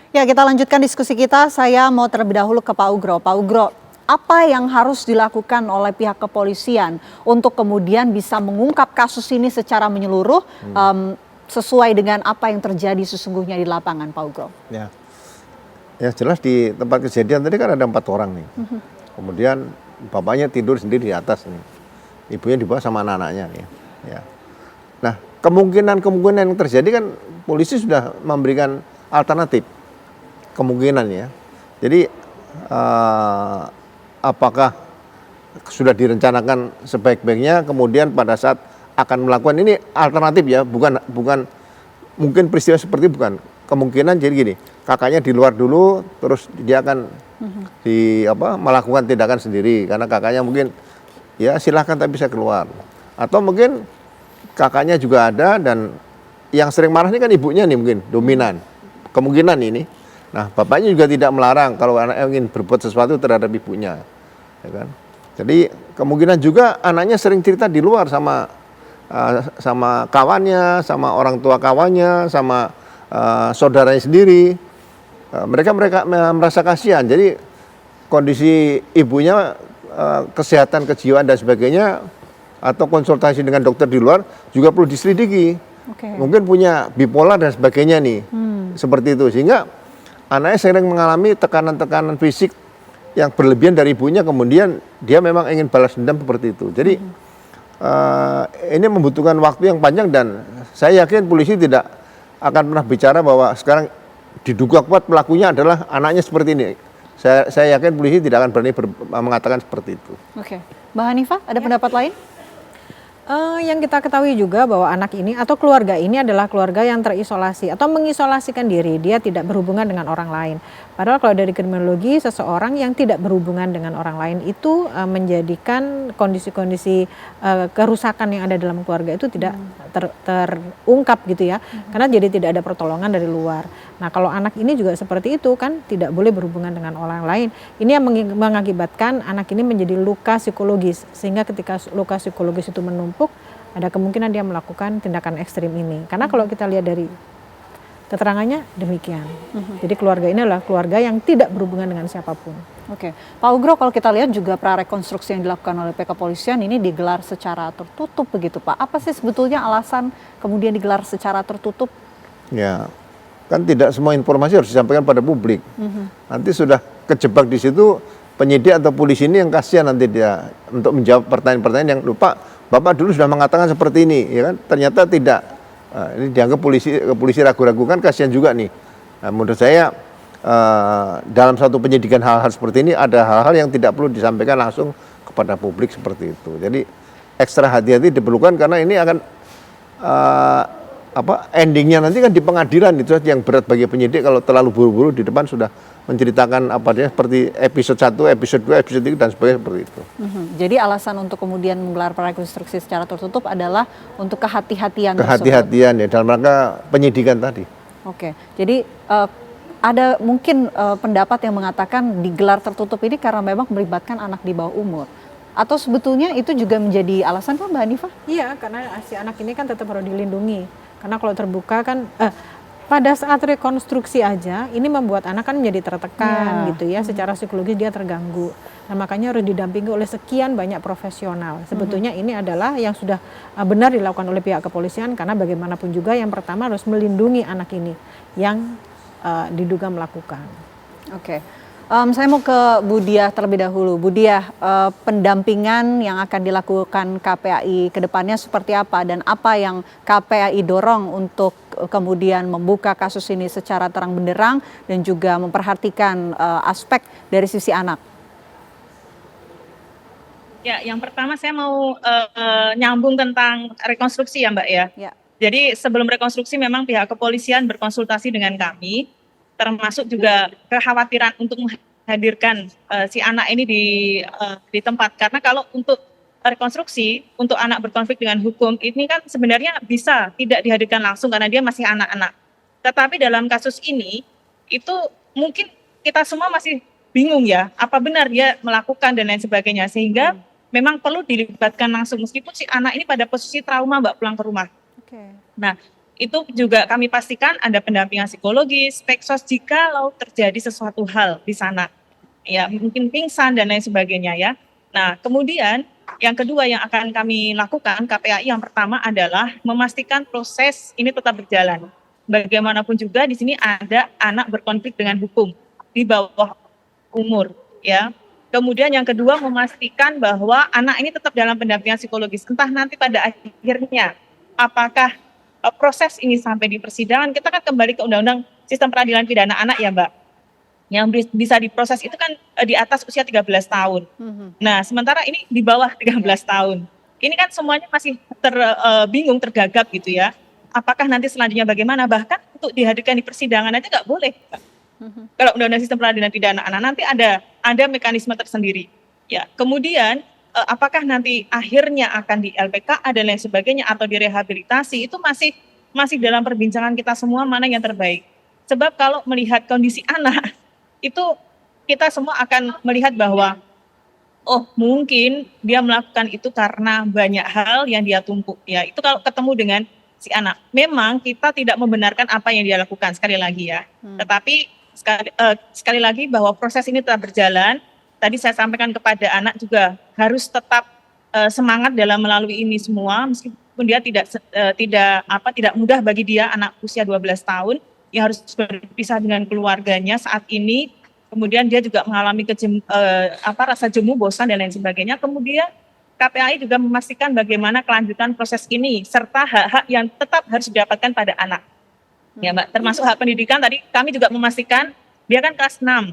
Ya, kita lanjutkan diskusi kita. Saya mau terlebih dahulu ke Pak Ugro. Pak Ugro, apa yang harus dilakukan oleh pihak kepolisian untuk kemudian bisa mengungkap kasus ini secara menyeluruh sesuai dengan apa yang terjadi sesungguhnya di lapangan, Pak Ugro? Ya, ya jelas di tempat kejadian tadi kan ada 4 orang nih. Kemudian bapaknya tidur sendiri di atas nih. Ibunya di bawah sama anak-anaknya nih. Ya. Nah, kemungkinan yang terjadi kan polisi sudah memberikan alternatif. Kemungkinan ya. Jadi apakah sudah direncanakan sebaik-baiknya, kemudian pada saat akan melakukan ini alternatif ya, bukan mungkin peristiwa seperti bukan. Kemungkinan jadi gini, kakaknya di luar dulu, terus dia akan melakukan tindakan sendiri karena kakaknya mungkin ya silahkan tapi bisa keluar. Atau mungkin kakaknya juga ada dan yang sering marah ini kan ibunya nih mungkin dominan. Kemungkinan ini. Nah, bapaknya juga tidak melarang kalau anaknya ingin berbuat sesuatu terhadap ibunya, ya kan? Jadi kemungkinan juga anaknya sering cerita di luar sama kawannya, sama orang tua kawannya, sama saudaranya sendiri. Mereka merasa kasihan. Jadi kondisi ibunya, kesehatan kejiwaan dan sebagainya, atau konsultasi dengan dokter di luar juga perlu diselidiki. Mungkin punya bipolar dan sebagainya nih, seperti itu sehingga anaknya sering mengalami tekanan-tekanan fisik yang berlebihan dari ibunya, kemudian dia memang ingin balas dendam seperti itu. Jadi ini membutuhkan waktu yang panjang dan saya yakin polisi tidak akan pernah bicara bahwa sekarang diduga kuat pelakunya adalah anaknya seperti ini. Saya yakin polisi tidak akan berani mengatakan seperti itu. Oke, Mbak Hanifah ada pendapat lain? Yang kita ketahui juga bahwa anak ini atau keluarga ini adalah keluarga yang terisolasi atau mengisolasikan diri, dia tidak berhubungan dengan orang lain. Padahal kalau dari kriminologi, seseorang yang tidak berhubungan dengan orang lain itu menjadikan kondisi-kondisi kerusakan yang ada dalam keluarga itu tidak terungkap gitu ya, karena jadi tidak ada pertolongan dari luar. Nah, kalau anak ini juga seperti itu kan tidak boleh berhubungan dengan orang lain. Ini yang mengakibatkan anak ini menjadi luka psikologis, sehingga ketika luka psikologis itu menumpuk, ada kemungkinan dia melakukan tindakan ekstrim ini. Karena kalau kita lihat dari keterangannya demikian. Jadi keluarga ini adalah keluarga yang tidak berhubungan dengan siapapun. Oke, Pak Ugro, kalau kita lihat juga prarekonstruksi yang dilakukan oleh pihak kepolisian ini digelar secara tertutup begitu Pak. Apa sih sebetulnya alasan kemudian digelar secara tertutup? Ya, kan tidak semua informasi harus disampaikan pada publik. Nanti sudah kejebak di situ penyidik atau polisi ini yang kasihan nanti dia untuk menjawab pertanyaan-pertanyaan yang lupa. Bapak dulu sudah mengatakan seperti ini, ya kan? Ternyata tidak. Ini dianggap polisi ragu-ragu, kan kasihan juga nih. Nah, menurut saya dalam satu penyidikan hal-hal seperti ini ada hal-hal yang tidak perlu disampaikan langsung kepada publik seperti itu. Jadi ekstra hati-hati diperlukan karena ini akan endingnya nanti kan di pengadilan, itu yang berat bagi penyidik kalau terlalu buru-buru di depan sudah menceritakan apa dia seperti episode 1, episode 2, episode 3 dan sebagainya seperti itu. Jadi alasan untuk kemudian menggelar prarekonstruksi secara tertutup adalah untuk kehati-hatian. Kehati-hatian ya dalam rangka penyidikan tadi. Oke, jadi ada mungkin pendapat yang mengatakan digelar tertutup ini karena memang melibatkan anak di bawah umur. Atau sebetulnya itu juga menjadi alasan Pak, Mbak Hanifah? Iya, karena si anak ini kan tetap harus dilindungi. Karena kalau terbuka kan pada saat rekonstruksi aja ini membuat anak kan menjadi tertekan gitu ya, secara psikologis dia terganggu. Nah, makanya harus didampingi oleh sekian banyak profesional. Sebetulnya ini adalah yang sudah benar dilakukan oleh pihak kepolisian, karena bagaimanapun juga yang pertama harus melindungi anak ini yang diduga melakukan. Oke. Saya mau ke Bu Diah terlebih dahulu. Bu Diah, pendampingan yang akan dilakukan KPAI ke depannya seperti apa dan apa yang KPAI dorong untuk kemudian membuka kasus ini secara terang benderang dan juga memperhatikan aspek dari sisi anak? Ya, yang pertama saya mau nyambung tentang rekonstruksi ya Mbak ya. Jadi sebelum rekonstruksi memang pihak kepolisian berkonsultasi dengan kami, termasuk juga kekhawatiran untuk menghadirkan si anak ini di tempat. Karena kalau untuk rekonstruksi, untuk anak berkonflik dengan hukum, ini kan sebenarnya bisa tidak dihadirkan langsung karena dia masih anak-anak. Tetapi dalam kasus ini, itu mungkin kita semua masih bingung ya, apa benar dia melakukan dan lain sebagainya. Sehingga memang perlu dilibatkan langsung, meskipun si anak ini pada posisi trauma Mbak pulang ke rumah. Nah, itu juga kami pastikan ada pendampingan psikologis, speksos jikalau terjadi sesuatu hal di sana, ya mungkin pingsan dan lain sebagainya ya. Nah kemudian yang kedua yang akan kami lakukan KPAI yang pertama adalah memastikan proses ini tetap berjalan. Bagaimanapun juga di sini ada anak berkonflik dengan hukum di bawah umur, ya. Kemudian yang kedua memastikan bahwa anak ini tetap dalam pendampingan psikologis. Entah nanti pada akhirnya apakah proses ini sampai di persidangan, kita kan kembali ke Undang-Undang Sistem Peradilan Pidana Anak ya Mbak. Yang bisa diproses itu kan di atas usia 13 tahun. Nah sementara ini di bawah 13 tahun. Ini kan semuanya masih bingung, tergagap gitu ya. Apakah nanti selanjutnya bagaimana? Bahkan untuk dihadirkan di persidangan aja nggak boleh. Kalau Undang-Undang Sistem Peradilan Pidana Anak nanti ada mekanisme tersendiri. Ya, kemudian apakah nanti akhirnya akan di LPKA dan lain sebagainya atau direhabilitasi itu masih dalam perbincangan kita semua mana yang terbaik. Sebab kalau melihat kondisi anak itu kita semua akan melihat bahwa oh mungkin dia melakukan itu karena banyak hal yang dia tumpuk ya. Itu kalau ketemu dengan si anak. Memang kita tidak membenarkan apa yang dia lakukan sekali lagi ya. Tetapi sekali lagi bahwa proses ini tetap berjalan. Tadi saya sampaikan kepada anak juga harus tetap semangat dalam melalui ini semua meskipun dia tidak mudah bagi dia anak usia 12 tahun yang harus berpisah dengan keluarganya saat ini. Kemudian dia juga mengalami rasa jemu, bosan dan lain sebagainya. Kemudian KPAI juga memastikan bagaimana kelanjutan proses ini serta hak-hak yang tetap harus didapatkan pada anak. Ya Mbak, termasuk hak pendidikan tadi kami juga memastikan dia kan kelas 6.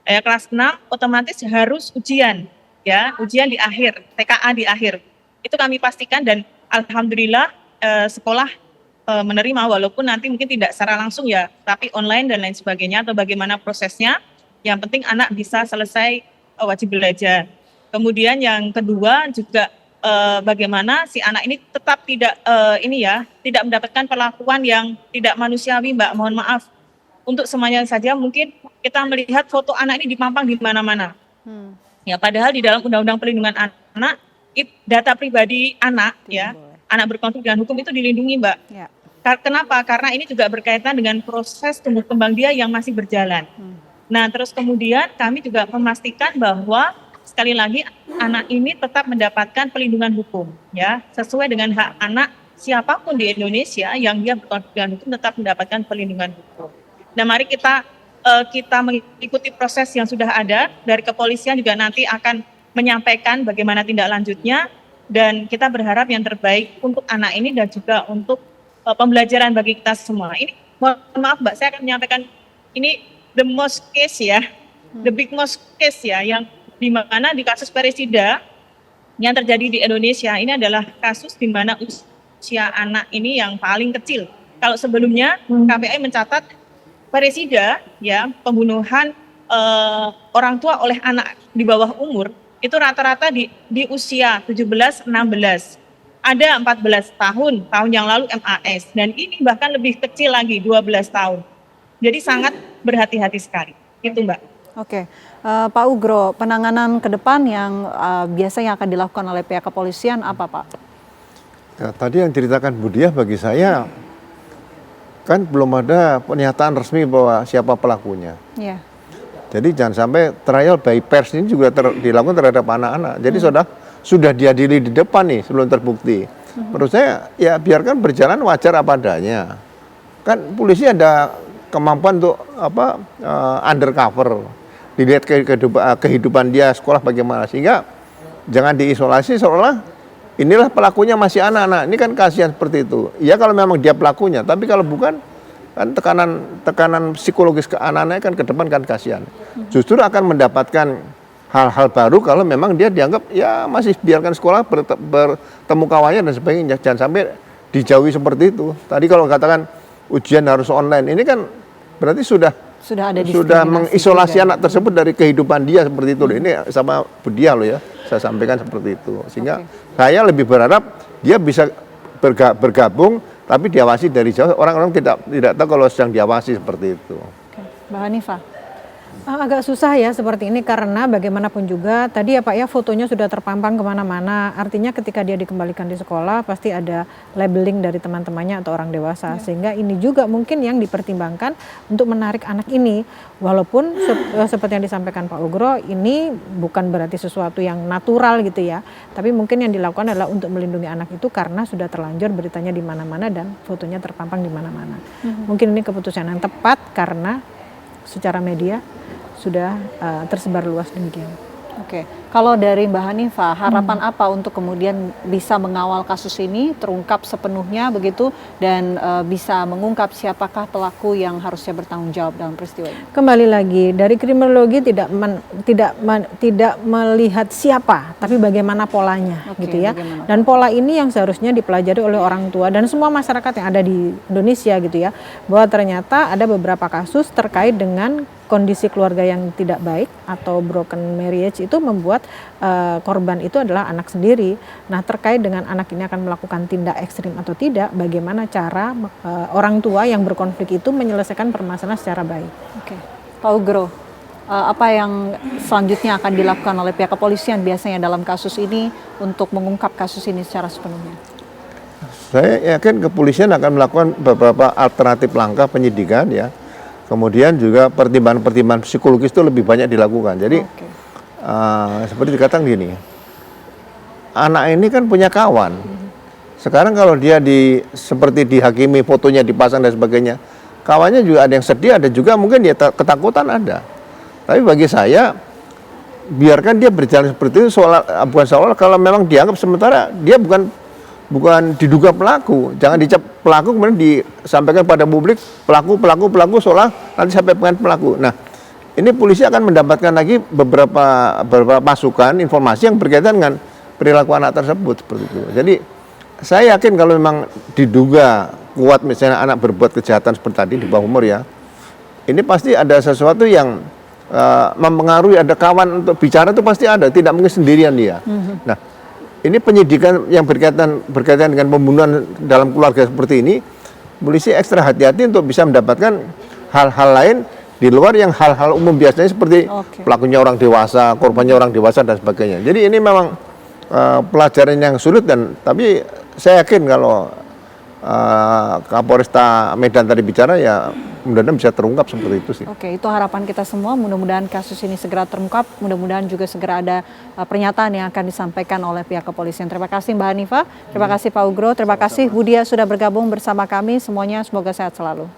Kelas 6 otomatis harus ujian, ya, ujian di akhir, TKA di akhir. Itu kami pastikan dan alhamdulillah sekolah menerima walaupun nanti mungkin tidak secara langsung ya, tapi online dan lain sebagainya atau bagaimana prosesnya. Yang penting anak bisa selesai wajib belajar. Kemudian yang kedua juga bagaimana si anak ini tetap tidak mendapatkan perlakuan yang tidak manusiawi Mbak, mohon maaf. Untuk semuanya saja mungkin kita melihat foto anak ini dipampang di mana-mana. Ya, padahal di dalam Undang-Undang Perlindungan Anak, data pribadi anak, ya, anak berkonflik dengan hukum itu dilindungi, Mbak. Ya. Kenapa? Karena ini juga berkaitan dengan proses tumbuh kembang dia yang masih berjalan. Nah, terus kemudian kami juga memastikan bahwa sekali lagi anak ini tetap mendapatkan pelindungan hukum, ya, sesuai dengan hak anak siapapun di Indonesia yang dia berkonflik dengan hukum tetap mendapatkan pelindungan hukum. Nah, mari kita mengikuti proses yang sudah ada dari kepolisian juga nanti akan menyampaikan bagaimana tindak lanjutnya dan kita berharap yang terbaik untuk anak ini dan juga untuk pembelajaran bagi kita semua. Ini mohon maaf Mbak, saya akan menyampaikan ini the most case ya, the big most case ya, yang di mana di kasus Perisida yang terjadi di Indonesia ini adalah kasus di mana usia anak ini yang paling kecil. Kalau sebelumnya KPAI mencatat Perisida, ya, pembunuhan orang tua oleh anak di bawah umur itu rata-rata di usia 17-16. Ada 14 tahun yang lalu MAS dan ini bahkan lebih kecil lagi 12 tahun. Jadi sangat berhati-hati sekali. Itu Mbak. Oke, Pak Ugro, penanganan ke depan yang biasanya akan dilakukan oleh pihak kepolisian apa Pak? Ya, tadi yang ceritakan Budiah bagi saya kan belum ada pernyataan resmi bahwa siapa pelakunya. Yeah. Jadi jangan sampai trial by pers ini juga dilakukan terhadap anak-anak. Jadi sudah diadili di depan nih sebelum terbukti. Menurut saya ya biarkan berjalan wajar apa adanya. Kan polisi ada kemampuan untuk undercover, dilihat kehidupan dia sekolah bagaimana, sehingga jangan diisolasi seolah inilah pelakunya masih anak-anak. Ini kan kasihan seperti itu. Ya kalau memang dia pelakunya, tapi kalau bukan kan tekanan psikologis ke anak-anaknya kan ke depan kan kasihan. Justru akan mendapatkan hal-hal baru kalau memang dia dianggap ya masih biarkan sekolah bertemu kawannya dan sebagainya. Jangan sampai dijauhi seperti itu. Tadi kalau katakan ujian harus online, ini kan berarti sudah mengisolasi anak tersebut dari kehidupan dia seperti itu. Ini sama Budiah loh ya, saya sampaikan seperti itu. Sehingga saya lebih berharap dia bisa bergabung tapi diawasi dari jauh. Orang-orang tidak tahu kalau sedang diawasi seperti itu. Oke. Mbak Hanifah. Agak susah ya seperti ini karena bagaimanapun juga tadi ya Pak ya fotonya sudah terpampang kemana-mana. Artinya ketika dia dikembalikan di sekolah pasti ada labeling dari teman-temannya atau orang dewasa. Sehingga ini juga mungkin yang dipertimbangkan untuk menarik anak ini. Walaupun seperti yang disampaikan Pak Ugro, ini bukan berarti sesuatu yang natural gitu ya. Tapi mungkin yang dilakukan adalah untuk melindungi anak itu karena sudah terlanjur beritanya di mana-mana dan fotonya terpampang di mana-mana. Mungkin ini keputusan yang tepat karena secara media sudah tersebar luas demikian. Oke, kalau dari Mbak Hanifah, harapan apa untuk kemudian bisa mengawal kasus ini terungkap sepenuhnya begitu dan bisa mengungkap siapakah pelaku yang harusnya bertanggung jawab dalam peristiwa ini? Kembali lagi dari kriminologi tidak melihat siapa, tapi bagaimana polanya, gitu ya. Bagaimana? Dan pola ini yang seharusnya dipelajari oleh orang tua dan semua masyarakat yang ada di Indonesia, gitu ya, bahwa ternyata ada beberapa kasus terkait dengan kondisi keluarga yang tidak baik atau broken marriage itu membuat korban itu adalah anak sendiri. Nah, terkait dengan anak ini akan melakukan tindak ekstrim atau tidak, bagaimana cara orang tua yang berkonflik itu menyelesaikan permasalahan secara baik. Oke, Pak Ugro, apa yang selanjutnya akan dilakukan oleh pihak kepolisian biasanya dalam kasus ini untuk mengungkap kasus ini secara sepenuhnya? Saya yakin kepolisian akan melakukan beberapa alternatif langkah penyidikan ya. Kemudian juga pertimbangan-pertimbangan psikologis itu lebih banyak dilakukan. Jadi seperti dikatakan gini, anak ini kan punya kawan. Sekarang kalau dia seperti dihakimi, fotonya dipasang dan sebagainya, kawannya juga ada yang sedih, ada juga mungkin dia ketakutan ada. Tapi bagi saya, biarkan dia berjalan seperti itu, bukan soal kalau memang dianggap sementara dia bukan diduga pelaku, jangan dicap pelaku kemudian disampaikan pada publik pelaku seolah nanti sampai dengan pelaku. Nah, ini polisi akan mendapatkan lagi beberapa masukan informasi yang berkaitan dengan perilaku anak tersebut seperti itu. Jadi saya yakin kalau memang diduga kuat misalnya anak berbuat kejahatan seperti tadi di bawah umur ya, ini pasti ada sesuatu yang mempengaruhi, ada kawan untuk bicara itu pasti ada, tidak mungkin sendirian dia. Nah, ini penyidikan yang berkaitan dengan pembunuhan dalam keluarga seperti ini, polisi ekstra hati-hati untuk bisa mendapatkan hal-hal lain di luar yang hal-hal umum biasanya seperti pelakunya orang dewasa, korbannya orang dewasa dan sebagainya. Jadi ini memang pelajaran yang sulit tapi saya yakin kalau Kapolresta Medan tadi bicara ya mudah-mudahan bisa terungkap seperti itu sih. Oke, itu harapan kita semua, mudah-mudahan kasus ini segera terungkap, mudah-mudahan juga segera ada pernyataan yang akan disampaikan oleh pihak kepolisian. Terima kasih Mbak Hanifah, terima kasih Pak Ugro, terima kasih Bu Diah sudah bergabung bersama kami, semuanya semoga sehat selalu.